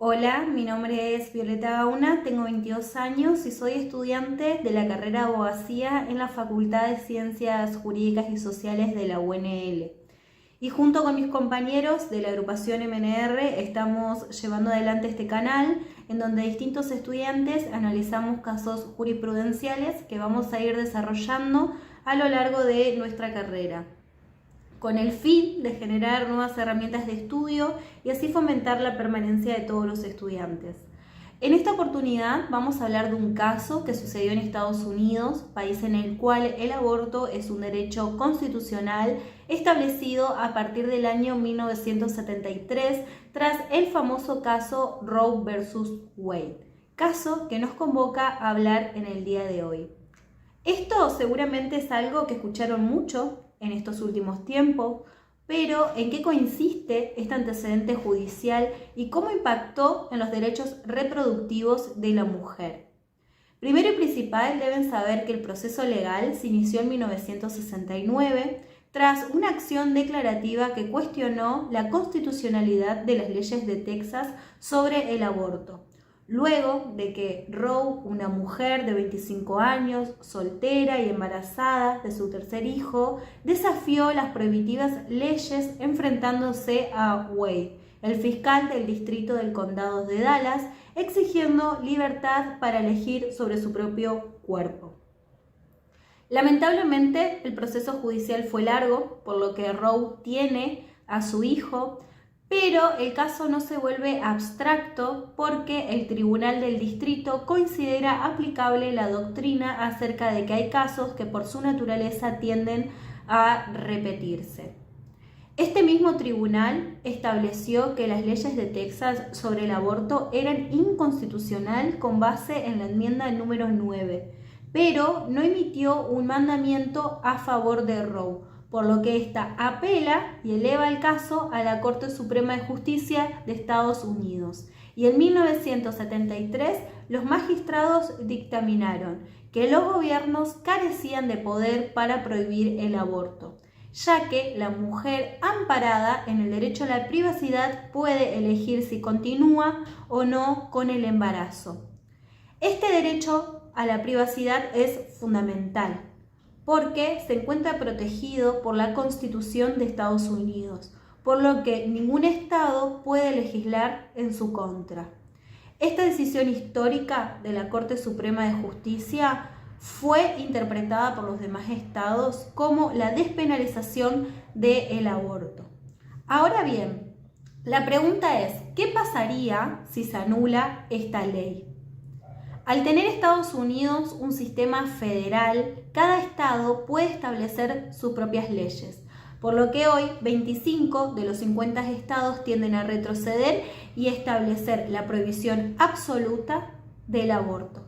Hola, mi nombre es Violeta Gauna, tengo 22 años y soy estudiante de la carrera de Abogacía en la Facultad de Ciencias Jurídicas y Sociales de la UNL. Y junto con mis compañeros de la agrupación MNR estamos llevando adelante este canal en donde distintos estudiantes analizamos casos jurisprudenciales que vamos a ir desarrollando a lo largo de nuestra carrera, con el fin de generar nuevas herramientas de estudio y así fomentar la permanencia de todos los estudiantes. En esta oportunidad vamos a hablar de un caso que sucedió en Estados Unidos, país en el cual el aborto es un derecho constitucional establecido a partir del año 1973 tras el famoso caso Roe versus Wade, caso que nos convoca a hablar en el día de hoy. Esto seguramente es algo que escucharon mucho en estos últimos tiempos, pero ¿en qué consiste este antecedente judicial y cómo impactó en los derechos reproductivos de la mujer? Primero y principal, deben saber que el proceso legal se inició en 1969 tras una acción declarativa que cuestionó la constitucionalidad de las leyes de Texas sobre el aborto, luego de que Roe, una mujer de 25 años, soltera y embarazada de su tercer hijo, desafió las prohibitivas leyes enfrentándose a Wade, el fiscal del distrito del condado de Dallas, exigiendo libertad para elegir sobre su propio cuerpo. Lamentablemente, el proceso judicial fue largo, por lo que Roe tiene a su hijo, pero el caso no se vuelve abstracto porque el tribunal del distrito considera aplicable la doctrina acerca de que hay casos que por su naturaleza tienden a repetirse. Este mismo tribunal estableció que las leyes de Texas sobre el aborto eran inconstitucionales con base en la enmienda número 9, pero no emitió un mandamiento a favor de Roe, por lo que ésta apela y eleva el caso a la Corte Suprema de Justicia de Estados Unidos. Y en 1973 los magistrados dictaminaron que los gobiernos carecían de poder para prohibir el aborto, ya que la mujer amparada en el derecho a la privacidad puede elegir si continúa o no con el embarazo. Este derecho a la privacidad es fundamental porque se encuentra protegido por la Constitución de Estados Unidos, por lo que ningún estado puede legislar en su contra. Esta decisión histórica de la Corte Suprema de Justicia fue interpretada por los demás estados como la despenalización del aborto. Ahora bien, la pregunta es, ¿qué pasaría si se anula esta ley? Al tener Estados Unidos un sistema federal, cada estado puede establecer sus propias leyes, por lo que hoy 25 de los 50 estados tienden a retroceder y establecer la prohibición absoluta del aborto.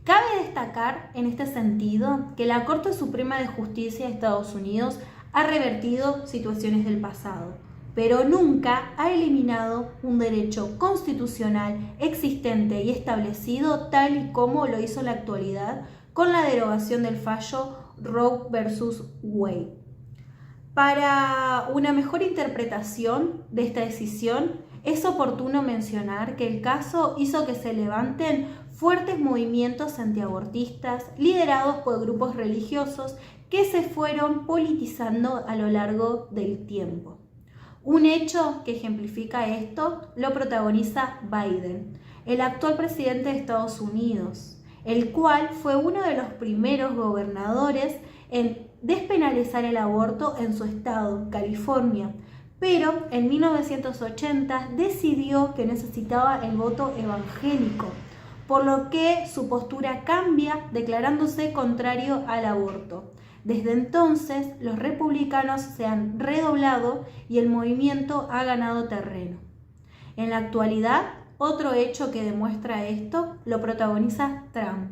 Cabe destacar en este sentido que la Corte Suprema de Justicia de Estados Unidos ha revertido situaciones del pasado, pero nunca ha eliminado un derecho constitucional existente y establecido tal y como lo hizo en la actualidad con la derogación del fallo Roe versus Wade. Para una mejor interpretación de esta decisión, es oportuno mencionar que el caso hizo que se levanten fuertes movimientos antiabortistas liderados por grupos religiosos que se fueron politizando a lo largo del tiempo. Un hecho que ejemplifica esto lo protagoniza Biden, el actual presidente de Estados Unidos, el cual fue uno de los primeros gobernadores en despenalizar el aborto en su estado, California, pero en 1980 decidió que necesitaba el voto evangélico, por lo que su postura cambia declarándose contrario al aborto. Desde entonces, los republicanos se han redoblado y el movimiento ha ganado terreno. En la actualidad, otro hecho que demuestra esto lo protagoniza Trump,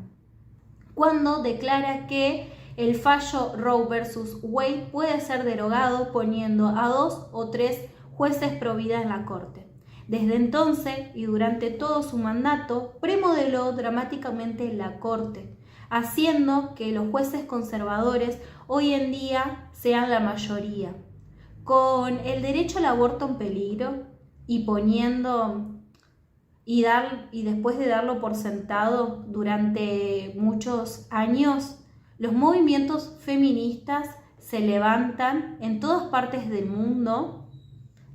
cuando declara que el fallo Roe versus Wade puede ser derogado poniendo a 2 o 3 jueces pro vida en la corte. Desde entonces y durante todo su mandato, remodeló dramáticamente la corte, haciendo que los jueces conservadores hoy en día sean la mayoría, con el derecho al aborto en peligro y poniendo y después de darlo por sentado durante muchos años, los movimientos feministas se levantan en todas partes del mundo,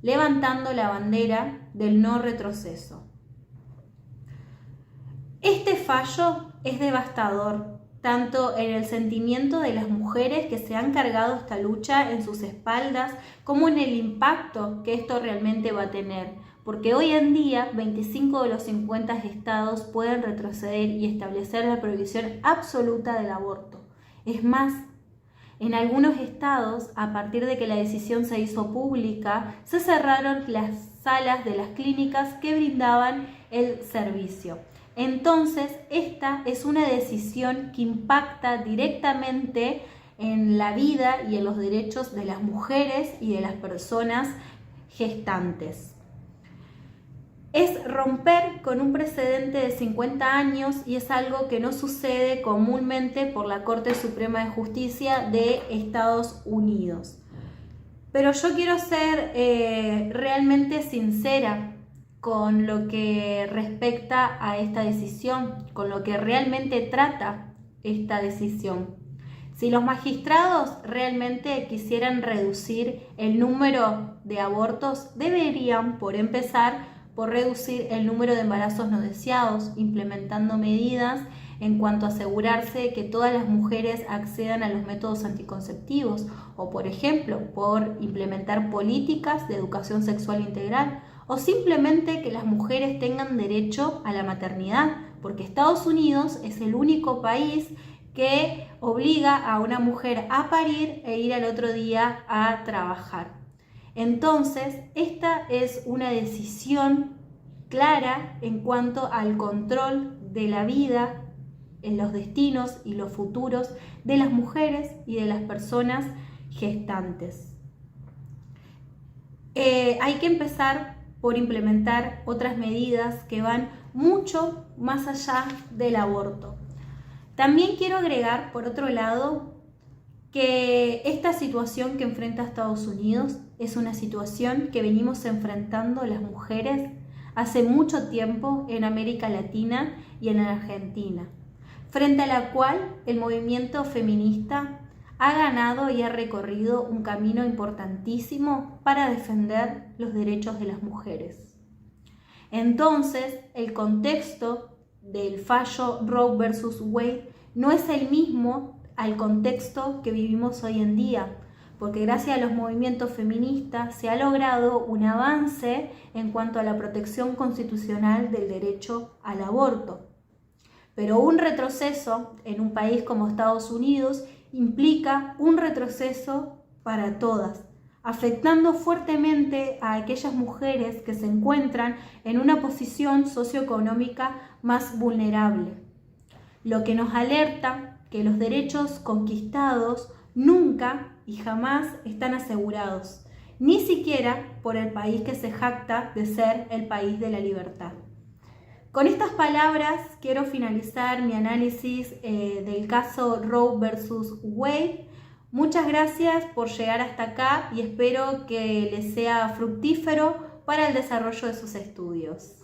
levantando la bandera del no retroceso. Este fallo es devastador, tanto en el sentimiento de las mujeres que se han cargado esta lucha en sus espaldas, como en el impacto que esto realmente va a tener. Porque hoy en día 25 de los 50 estados pueden retroceder y establecer la prohibición absoluta del aborto. Es más, en algunos estados, a partir de que la decisión se hizo pública, se cerraron las salas de las clínicas que brindaban el servicio. Entonces, esta es una decisión que impacta directamente en la vida y en los derechos de las mujeres y de las personas gestantes. Es romper con un precedente de 50 años y es algo que no sucede comúnmente por la Corte Suprema de Justicia de Estados Unidos. Pero yo quiero ser realmente sincera con lo que respecta a esta decisión, con lo que realmente trata esta decisión. Si los magistrados realmente quisieran reducir el número de abortos, deberían, por empezar, por reducir el número de embarazos no deseados, implementando medidas en cuanto a asegurarse que todas las mujeres accedan a los métodos anticonceptivos, o por ejemplo, por implementar políticas de educación sexual integral, o simplemente que las mujeres tengan derecho a la maternidad, porque Estados Unidos es el único país que obliga a una mujer a parir e ir al otro día a trabajar. Entonces, esta es una decisión clara en cuanto al control de la vida, en los destinos y los futuros de las mujeres y de las personas gestantes. Hay que empezar por implementar otras medidas que van mucho más allá del aborto. También quiero agregar, por otro lado, que esta situación que enfrenta Estados Unidos es una situación que venimos enfrentando las mujeres hace mucho tiempo en América Latina y en Argentina, frente a la cual el movimiento feminista ha ganado y ha recorrido un camino importantísimo para defender los derechos de las mujeres. Entonces, el contexto del fallo Roe versus Wade no es el mismo al contexto que vivimos hoy en día, porque gracias a los movimientos feministas se ha logrado un avance en cuanto a la protección constitucional del derecho al aborto. Pero un retroceso en un país como Estados Unidos implica un retroceso para todas, afectando fuertemente a aquellas mujeres que se encuentran en una posición socioeconómica más vulnerable, lo que nos alerta que los derechos conquistados nunca y jamás están asegurados, ni siquiera por el país que se jacta de ser el país de la libertad. Con estas palabras quiero finalizar mi análisis del caso Roe versus Wade. Muchas gracias por llegar hasta acá y espero que les sea fructífero para el desarrollo de sus estudios.